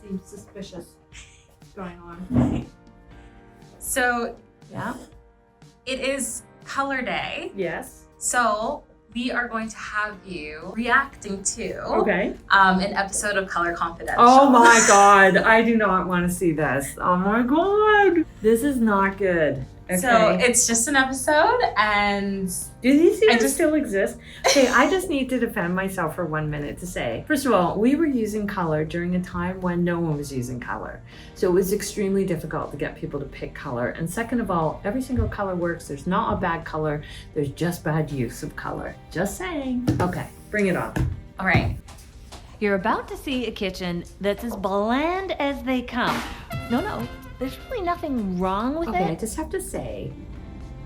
seems suspicious going on. So Yeah. it is color day. Yes. So we are going to have you reacting to Okay. an episode of Color Confidential. Oh my God. I do not want to see this. Oh my God. This is not good. Okay. So it's just an episode, and do these even just still exist? Okay, I just need to defend myself for 1 minute to say, first of all, we were using color during a time when no one was using color. So it was extremely difficult to get people to pick color. And second of all, every single color works. There's not a bad color. There's just bad use of color. Just saying. Okay, bring it on. all right. You're about to see a kitchen that's as bland as they come. No, there's really nothing wrong with Okay, I it. just have to say,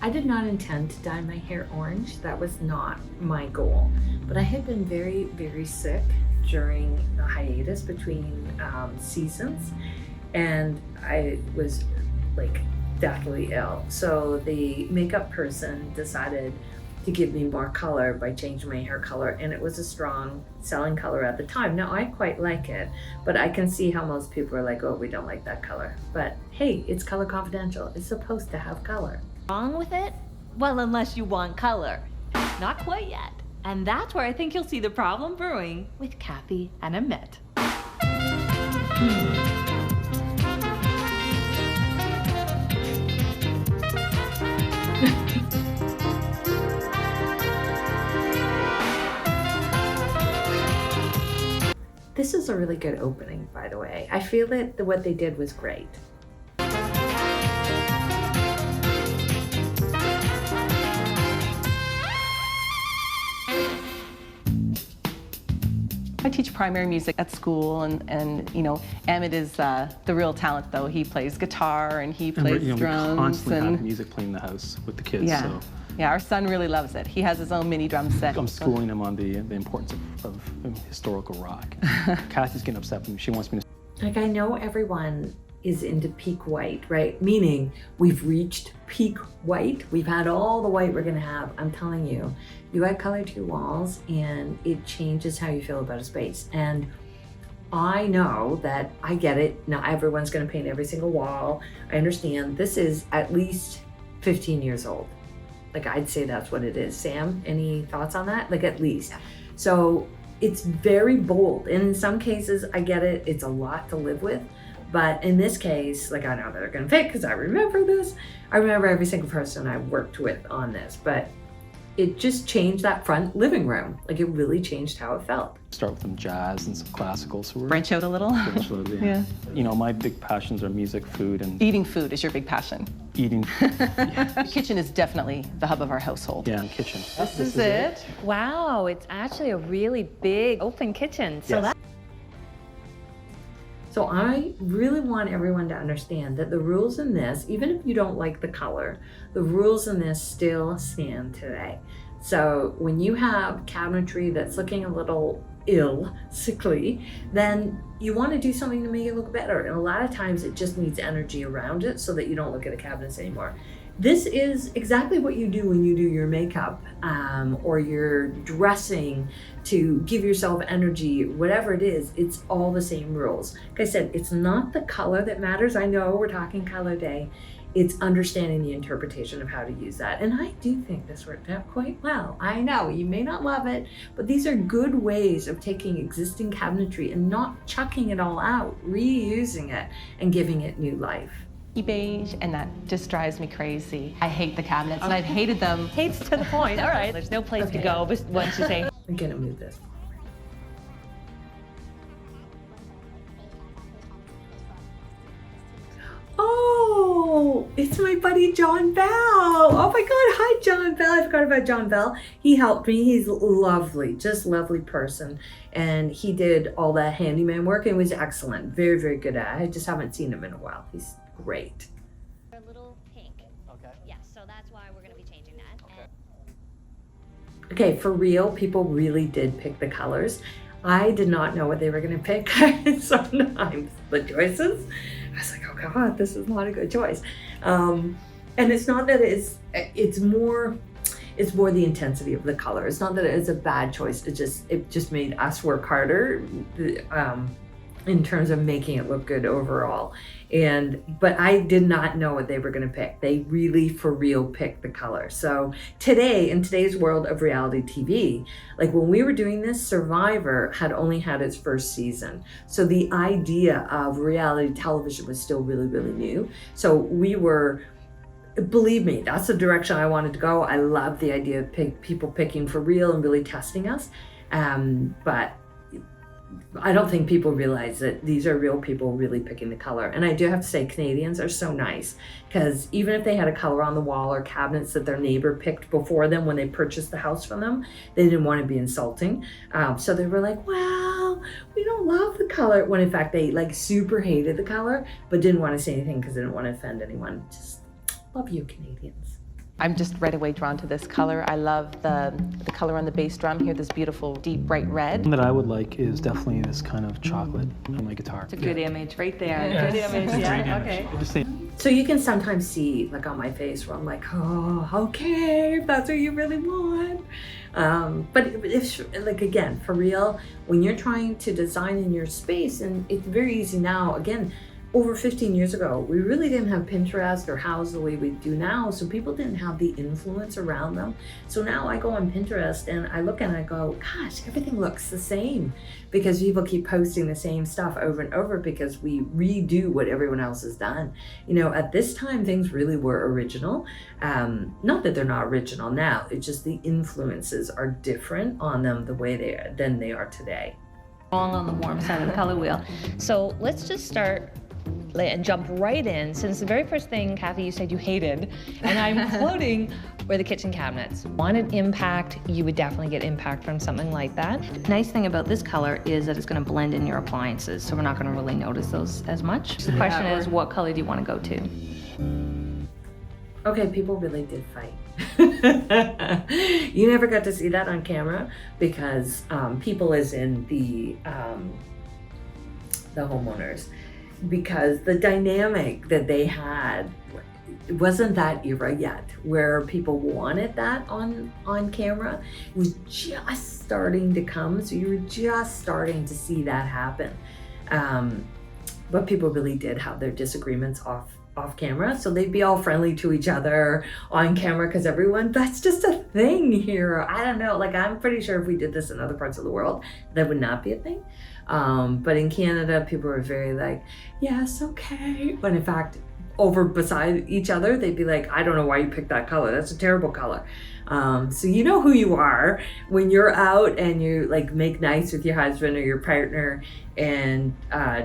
I did not intend to dye my hair orange. That was not my goal. But I had been very, very sick during the hiatus between seasons, and I was like deathly ill. So the makeup person decided to give me more color by changing my hair color, and it was a strong selling color at the time. Now I quite like it, but I can see how most people are like, oh, we don't like that color. But hey, it's Color Confidential. It's supposed to have color. Wrong with it? Well, unless you want color. Not quite yet. And that's where I think you'll see the problem brewing with Kathy and Amit. This is a really good opening, by the way. I feel that what they did was great. I teach primary music at school, and you know, Emmett is the real talent though. He plays guitar and he plays we drums. We constantly and have music playing in the house with the kids. yeah, So yeah, our son really loves it. He has his own mini drum set. I'm schooling him on the importance of historical rock. Kathy's getting upset with me. She wants me to. Like, I know everyone is into peak white, right? Meaning we've reached peak white. We've had all the white we're gonna have. I'm telling you, you add color to your walls and it changes how you feel about a space. And I know that I get it. Not everyone's gonna paint every single wall. I understand this is at least 15 years old. Like, I'd say that's what it is. Sam, any thoughts on that? Like, at least. So it's very bold. And in some cases, I get it. It's a lot to live with. But in this case, like, I know that they're gonna pick because I remember this. I remember every single person I worked with on this, but it just changed that front living room. Like, it really changed how it felt. Start with some jazz and some classical. So we're Branch out a little. branch a little bit. Yeah. You know, my big passions are music, food, and Eating food is your big passion. eating. The kitchen is definitely the hub of our household. Yeah, and kitchen. This is it. Wow, it's actually a really big open kitchen. So Yes. that So I really want everyone to understand that the rules in this, even if you don't like the color, the rules in this still stand today. So when you have cabinetry that's looking a little ill, sickly, then you want to do something to make it look better. And a lot of times it just needs energy around it so that you don't look at the cabinets anymore. This is exactly what you do when you do your makeup or your dressing to give yourself energy, whatever it is, it's all the same rules. Like I said, it's not the color that matters. I know we're talking color day. It's understanding the interpretation of how to use that. And I do think this worked out quite well. I know you may not love it, but these are good ways of taking existing cabinetry and not chucking it all out, reusing it and giving it new life. Beige, and that just drives me crazy. I hate the cabinets, and I've hated them. hates to the point. All right, there's no place to go but once you say, I'm gonna move this. Oh, it's my buddy John Bell. Oh my God, hi John Bell. I forgot about John Bell. He helped me. He's lovely, just lovely person. And he did all that handyman work and was excellent. Very, very good at it. I just haven't seen him in a while. He's great. A little pink. Okay. Yes, so that's why we're going to be changing that. And Okay, for real, people really did pick the colors. I did not know what they were gonna pick. Sometimes the choices, I was like, oh God, this is not a good choice. And it's not that it's more the intensity of the color. It's not that it's a bad choice. It just made us work harder. in terms of making it look good overall. But I did not know what they were going to pick. They really for real picked the color. So today, in today's world of reality TV, like when we were doing this, Survivor had only had its first season. So the idea of reality television was still really, really new. So we were, believe me, that's the direction I wanted to go. I love the idea of people picking for real and really testing us. But I don't think people realize that these are real people really picking the color. And I do have to say, Canadians are so nice, because even if they had a color on the wall or cabinets that their neighbor picked before them when they purchased the house from them, they didn't want to be insulting. So they were like, well, we don't love the color, when in fact they like super hated the color, but didn't want to say anything because they didn't want to offend anyone. Just love you, Canadians. I'm just right away drawn to this color. I love the color on the bass drum here, this beautiful deep bright red. One that I would like is definitely this kind of chocolate on my guitar. It's a good image right there. Good image, yeah, okay. Just say, So you can sometimes see like on my face where I'm like, oh, okay, if that's what you really want. But if, like, again, for real, when you're trying to design in your space, and it's very easy now, again, over 15 years ago, we really didn't have Pinterest or Houzz the way we do now, so people didn't have the influence around them. So now I go on Pinterest and I look and I go, gosh, everything looks the same, because people keep posting the same stuff over and over because we redo what everyone else has done. You know, at this time, things really were original. Not that they're not original now, it's just the influences are different on them the way they are than they are today. Wrong on the warm side of the color wheel. So let's just start and jump right in, since the very first thing, Kathy, you said you hated, and I'm quoting, were the kitchen cabinets. Wanted impact, you would definitely get impact from something like that. Nice thing about this color is that it's going to blend in your appliances, so we're not going to really notice those as much. The question is, what color do you want to go to? Okay, people really did fight. You never got to see that on camera because people as in the homeowners, because the dynamic that they had, it wasn't that era yet where people wanted that on camera. It was just starting to come, so you were just starting to see that happen. But people really did have their disagreements off camera, so they'd be all friendly to each other on camera because that's just a thing here. I don't know, like I'm pretty sure if we did this in other parts of the world, that would not be a thing. But in Canada, people were very like, yes, okay. When in fact, over beside each other, they'd be like, I don't know why you picked that color. That's a terrible color. So you know who you are when you're out and you like make nice with your husband or your partner, and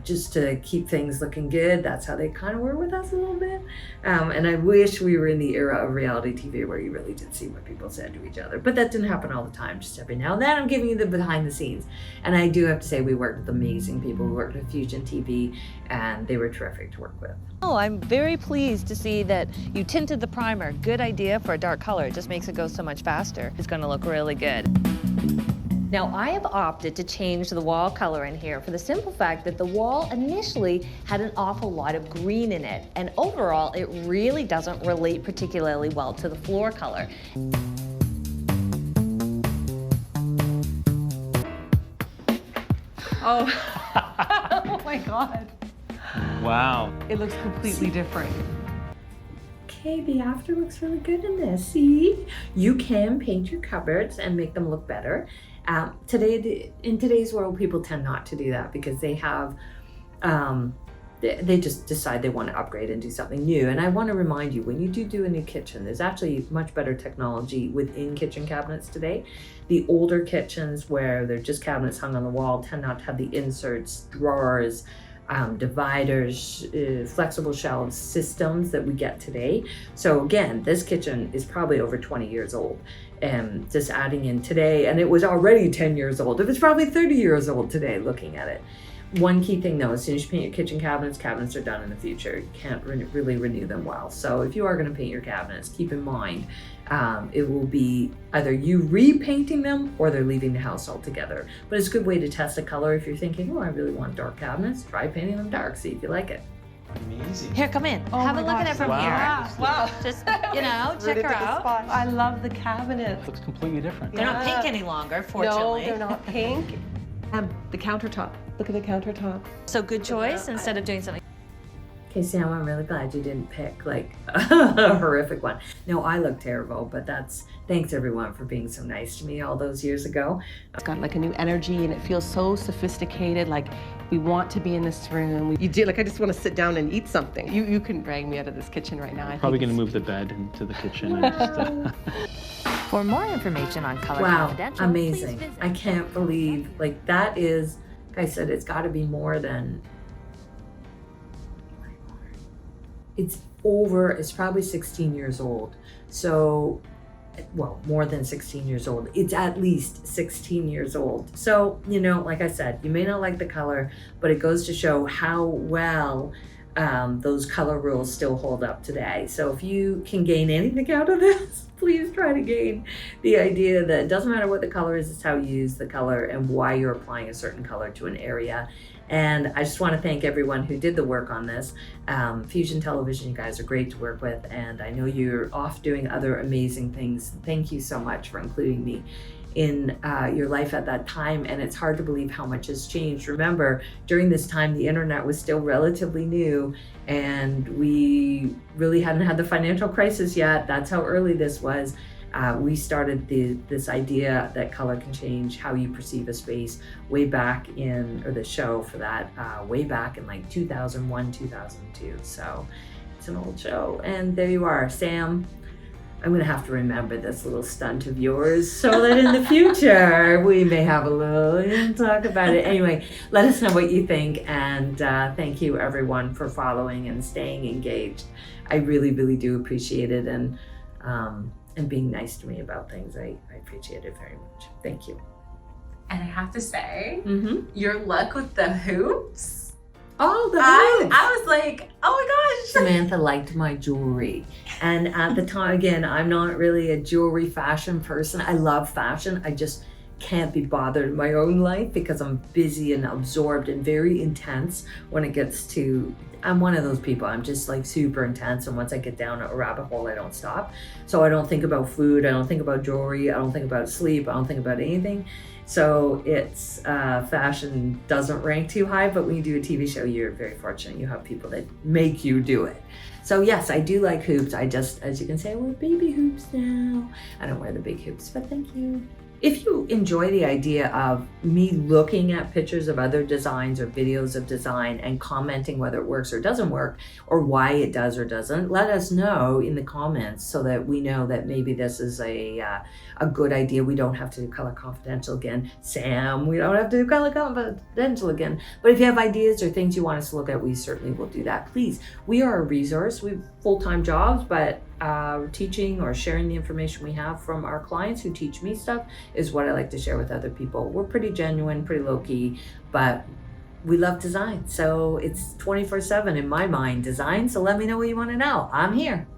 just to keep things looking good. That's how they kind of were with us a little bit. And I wish we were in the era of reality TV where you really did see what people said to each other. But that didn't happen all the time. Just every now and then I'm giving you the behind the scenes. And I do have to say we worked with amazing people. We worked with Fusion TV and they were terrific to work with. Oh, I'm very pleased to see that you tinted the primer. Good idea for a dark color. It just makes it go so much faster. It's going to look really good. Now, I have opted to change the wall color in here for the simple fact that the wall initially had an awful lot of green in it, and overall, it really doesn't relate particularly well to the floor color. Oh, oh my God. wow. It looks completely different. Okay, the after looks really good in this. See, you can paint your cupboards and make them look better. In today's world, people tend not to do that because they have, they just decide they want to upgrade and do something new. And I want to remind you, when you do a new kitchen, there's actually much better technology within kitchen cabinets today. The older kitchens where they're just cabinets hung on the wall tend not to have the inserts, drawers, dividers, flexible shelves systems that we get today. So again, this kitchen is probably over 20 years old. And just adding in today, and it was already 10 years old. It was probably 30 years old today looking at it. One key thing though, as soon as you paint your kitchen cabinets are done in the future. You can't really renew them well. So if you are gonna paint your cabinets, keep in mind, it will be either you repainting them or they're leaving the house altogether. But it's a good way to test a color if you're thinking, oh, I really want dark cabinets, try painting them dark, see if you like it. Amazing. Here, come in. Oh Have a my look at gosh, it from wow. here. Wow. Just, you know, check her out. I love the cabinets. Looks completely different. They're not pink any longer, fortunately. No, they're not pink. The countertop. Look at the countertop. So good choice instead of doing something. Okay, Sam, I'm really glad you didn't pick like a horrific one. No, I look terrible, but thanks everyone for being so nice to me all those years ago. It's got like a new energy and it feels so sophisticated. Like we want to be in this room. You do, like I just want to sit down and eat something. You couldn't drag me out of this kitchen right now. Probably going to move the bed into the kitchen. And just, For more information on Color Wow, Confidential, amazing. please visit I can't believe, like that is, like I said, it's got to be more than, it's probably 16 years old. So, well, more than 16 years old. It's at least 16 years old. So, you know, like I said, you may not like the color, but it goes to show how well those color rules still hold up today. So if you can gain anything out of this, please try to gain the idea that it doesn't matter what the color is, it's how you use the color and why you're applying a certain color to an area. And I just want to thank everyone who did the work on this. Fusion Television, you guys are great to work with, and I know you're off doing other amazing things. Thank you so much for including me in your life at that time, and it's hard to believe how much has changed. Remember, during this time, the internet was still relatively new, and we really hadn't had the financial crisis yet. That's how early this was. We started this idea that color can change how you perceive a space way back in, or the show for that, way back in like 2001, 2002. So it's an old show. And there you are, Sam. I'm gonna have to remember this little stunt of yours so that in the future we may have a little talk about it. Anyway, let us know what you think, and thank you everyone for following and staying engaged. I really, really do appreciate it, and being nice to me about things. I appreciate it very much. Thank you. And I have to say, Mm-hmm. your look with the hoops, Oh, the I was like, oh my gosh. Samantha liked my jewelry. And at the time, again, I'm not really a jewelry fashion person. I love fashion. I just can't be bothered in my own life because I'm busy and absorbed and very intense when it gets to, I'm one of those people. I'm just like super intense. And once I get down a rabbit hole, I don't stop. So I don't think about food. I don't think about jewelry. I don't think about sleep. I don't think about anything. So it's fashion doesn't rank too high, but when you do a TV show, you're very fortunate. You have people that make you do it. So yes, I do like hoops. I just, as you can see, I wear baby hoops now. I don't wear the big hoops, but thank you. If you enjoy the idea of me looking at pictures of other designs or videos of design and commenting whether it works or doesn't work, or why it does or doesn't, let us know in the comments so that we know that maybe this is a good idea. We don't have to do Color Confidential again. Sam, we don't have to do Color Confidential again. But if you have ideas or things you want us to look at, we certainly will do that. Please, we are a resource. We have full-time jobs, but teaching or sharing the information we have from our clients who teach me stuff is what I like to share with other people. We're pretty genuine, pretty low-key, but we love design. So it's 24/7 in my mind, design. So let me know what you want to know. I'm here.